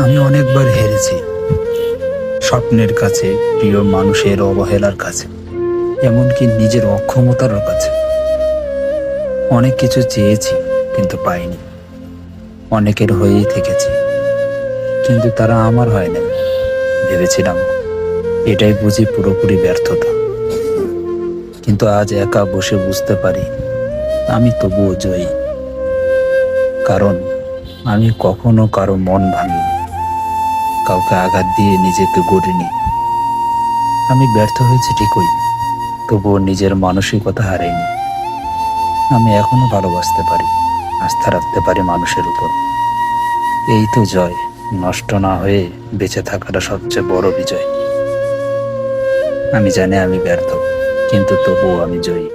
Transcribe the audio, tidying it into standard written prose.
আমি অনেকবার হেরেছি, স্বপ্নের কাছে, প্রিয় মানুষের অবহেলার কাছে, এমনকি নিজের অক্ষমতার কাছে। অনেক কিছু চেয়েছি কিন্তু পাইনি, অনেকের হয়েই থেকেছি কিন্তু তারা আমার হয় না। ভেবেছিলাম এটাই বুঝি পুরোপুরি ব্যর্থতা, কিন্তু আজ একা বসে বুঝতে পারি আমি তবুও জয়ী। কারণ আমি কখনো কারো মন ভাঙিনি, কাউকে আঘাত দিয়ে নিজেকে গড়িনি। আমি ব্যর্থ হয়েছি ঠিকই, তবুও নিজের মানসিকতা হারাইনি। আমি এখনো ভালোবাসতে পারি, আস্থা রাখতে পারি মানুষের উপর। এই তো জয়, নষ্ট না হয়ে বেঁচে থাকাটা সবচেয়ে বড় বিজয়। আমি জানি আমি ব্যর্থ, কিন্তু তবুও আমি জয়ী।